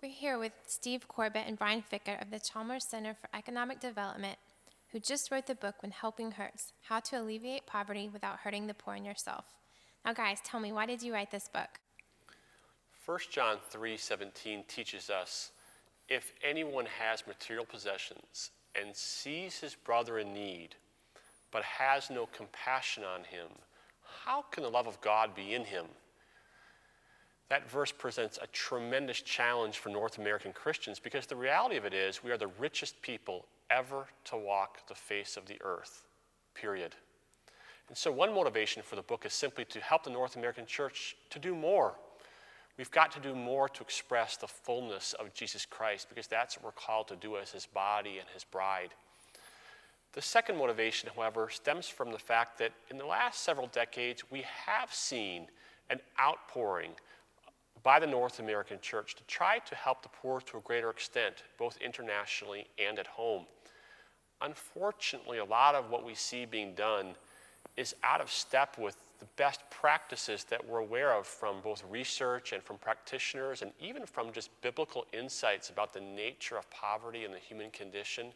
We're here with Steve Corbett and Brian Fikkert of the Chalmers Center for Economic Development, who just wrote the book When Helping Hurts, How to Alleviate Poverty Without Hurting the Poor and Yourself. Now guys, tell me, why did you write this book? 1 John 3:17 teaches us, if anyone has material possessions and sees his brother in need, but has no compassion on him, how can the love of God be in him? That verse presents a tremendous challenge for North American Christians because the reality of it is we are the richest people ever to walk the face of the earth, period. And so one motivation for the book is simply to help the North American church to do more. We've got to do more to express the fullness of Jesus Christ because that's what we're called to do as his body and his bride. The second motivation, however, stems from the fact that in the last several decades, we have seen an outpouring by the North American church to try to help the poor to a greater extent, both internationally and at home. Unfortunately, a lot of what we see being done is out of step with the best practices that we're aware of from both research and from practitioners and even from just biblical insights about the nature of poverty and the human condition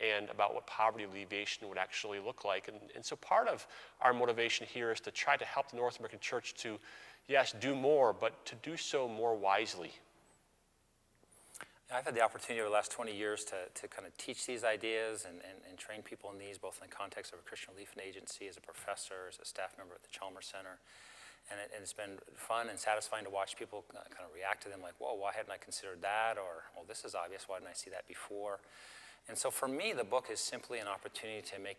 and about what poverty alleviation would actually look like. And so part of our motivation here is to try to help the North American church to, yes, do more, but to do so more wisely. I've had the opportunity over the last 20 years to kind of teach these ideas and train people in these, both in the context of a Christian Relief Agency, as a professor, as a staff member at the Chalmers Center. And it's been fun and satisfying to watch people kind of react to them like, whoa, why hadn't I considered that? Or, well, this is obvious, why didn't I see that before? And so for me, the book is simply an opportunity to make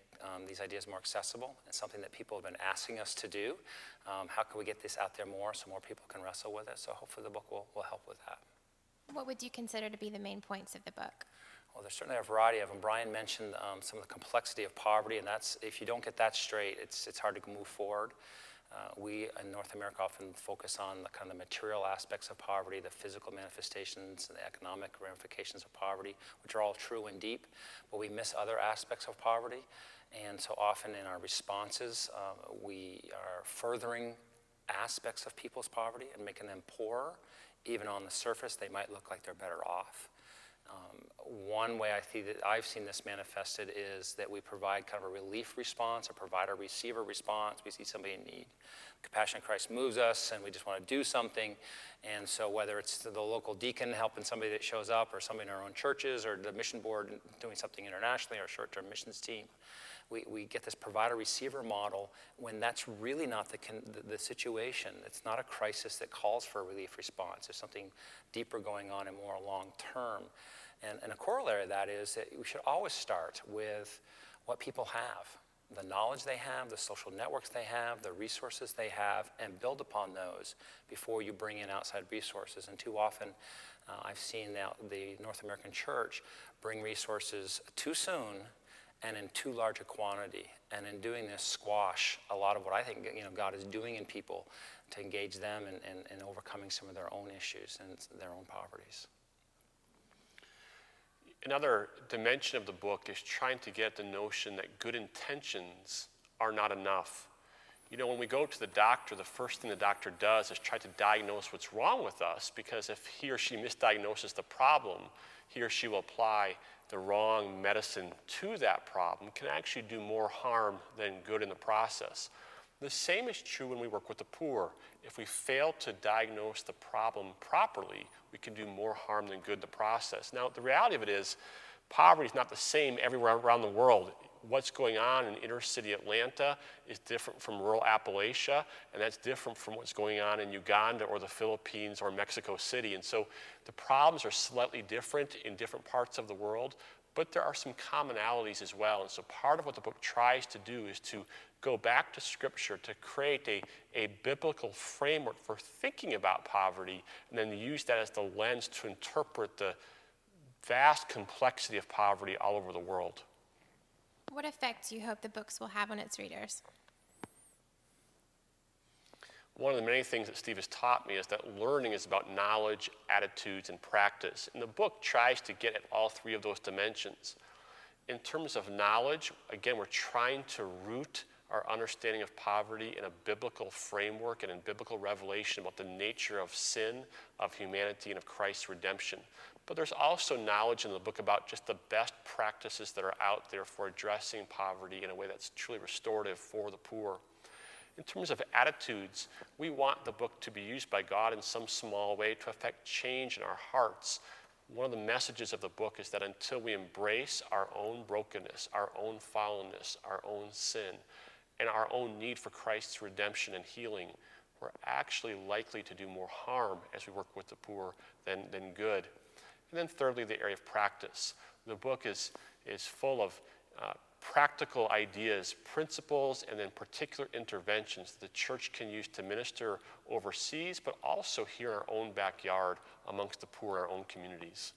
these ideas more accessible and something that people have been asking us to do. How can we get this out there more so more people can wrestle with it? So hopefully the book will help with that. What would you consider to be the main points of the book? Well, there's certainly a variety of them. Brian mentioned some of the complexity of poverty, and that's, if you don't get that straight, it's hard to move forward. We in North America often focus on the kind of material aspects of poverty, the physical manifestations, and the economic ramifications of poverty, which are all true and deep, but we miss other aspects of poverty. And so often in our responses, we are furthering aspects of people's poverty and making them poorer. Even on the surface, they might look like they're better off. One way I've seen this manifested is that we provide kind of a relief response, a provider-receiver response. We see somebody in need. Compassion of Christ moves us, and we just want to do something. And so whether it's the local deacon helping somebody that shows up, or somebody in our own churches, or the mission board doing something internationally, or short-term missions team, we get this provider-receiver model when that's really not the situation. It's not a crisis that calls for a relief response. There's something deeper going on and more long-term. And a corollary of that is that we should always start with what people have, the knowledge they have, the social networks they have, the resources they have, and build upon those before you bring in outside resources. And too often, I've seen now the North American church bring resources too soon and in too large a quantity, and in doing this squash a lot of what I think God is doing in people to engage them in overcoming some of their own issues and their own poverties. Another dimension of the book is trying to get the notion that good intentions are not enough. When we go to the doctor, the first thing the doctor does is try to diagnose what's wrong with us, because if he or she misdiagnoses the problem, he or she will apply the wrong medicine to that problem, can actually do more harm than good in the process. The same is true when we work with the poor. If we fail to diagnose the problem properly, we can do more harm than good in the process. Now, the reality of it is, poverty is not the same everywhere around the world. What's going on in inner city Atlanta is different from rural Appalachia, and that's different from what's going on in Uganda or the Philippines or Mexico City. And so the problems are slightly different in different parts of the world, but there are some commonalities as well. And so part of what the book tries to do is to go back to Scripture to create a biblical framework for thinking about poverty, and then use that as the lens to interpret the vast complexity of poverty all over the world. What effect do you hope the books will have on its readers? One of the many things that Steve has taught me is that learning is about knowledge, attitudes, and practice. And the book tries to get at all three of those dimensions. In terms of knowledge, again, we're trying to root our understanding of poverty in a biblical framework and in biblical revelation about the nature of sin, of humanity, and of Christ's redemption. But there's also knowledge in the book about just the best practices that are out there for addressing poverty in a way that's truly restorative for the poor. In terms of attitudes, we want the book to be used by God in some small way to affect change in our hearts. One of the messages of the book is that until we embrace our own brokenness, our own fallenness, our own sin, and our own need for Christ's redemption and healing, we're actually likely to do more harm as we work with the poor than good. And then thirdly, the area of practice. The book is full of practical ideas, principles, and then particular interventions that the church can use to minister overseas, but also here in our own backyard amongst the poor in our own communities.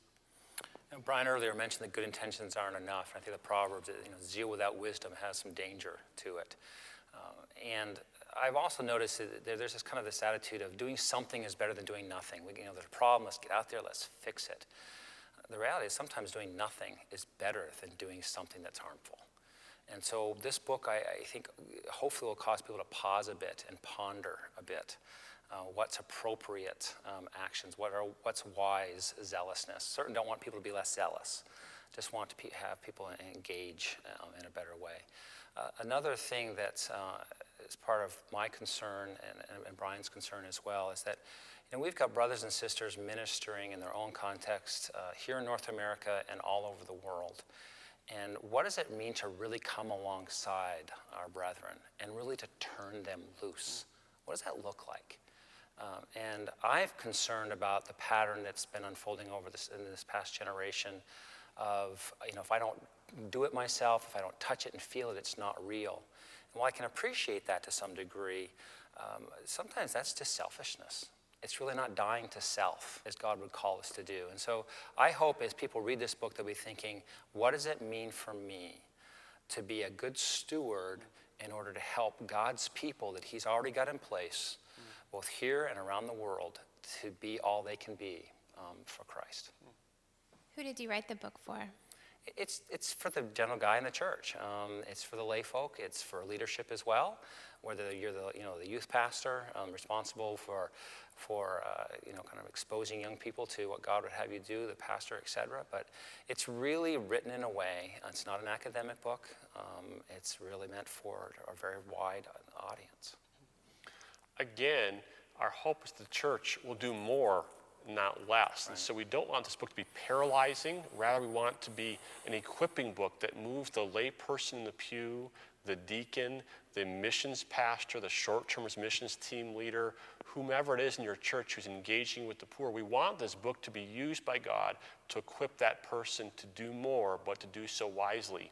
And Brian earlier mentioned that good intentions aren't enough. I think the Proverbs, zeal without wisdom has some danger to it. And I've also noticed that there's this attitude of doing something is better than doing nothing. There's a problem, let's get out there, let's fix it. The reality is sometimes doing nothing is better than doing something that's harmful. And so this book, I think, hopefully will cause people to pause a bit and ponder a bit. What's appropriate actions? What's wise zealousness? Certainly don't want people to be less zealous. Just want to have people engage in a better way. Another thing that is part of my concern and Brian's concern as well is that we've got brothers and sisters ministering in their own context here in North America and all over the world. And what does it mean to really come alongside our brethren and really to turn them loose? What does that look like? And I'm concerned about the pattern that's been unfolding in this past generation of, if I don't do it myself, if I don't touch it and feel it, it's not real. And while I can appreciate that to some degree, sometimes that's just selfishness. It's really not dying to self, as God would call us to do. And so I hope as people read this book, they'll be thinking, what does it mean for me to be a good steward in order to help God's people that he's already got in place, both here and around the world, to be all they can be for Christ. Who did you write the book for? It's for the general guy in the church. It's for the lay folk. It's for leadership as well. Whether you're the youth pastor responsible for kind of exposing young people to what God would have you do, the pastor, etc. But it's really written in a way. It's not an academic book. It's really meant for a very wide audience. Again, our hope is the church will do more, not less. Right. And so we don't want this book to be paralyzing. Rather, we want it to be an equipping book that moves the lay person in the pew, the deacon, the missions pastor, the short-term missions team leader, whomever it is in your church who's engaging with the poor. We want this book to be used by God to equip that person to do more, but to do so wisely.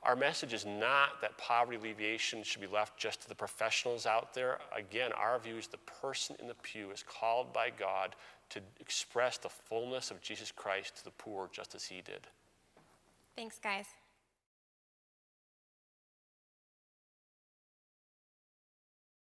Our message is not that poverty alleviation should be left just to the professionals out there. Again, our view is the person in the pew is called by God to express the fullness of Jesus Christ to the poor just as he did. Thanks, guys.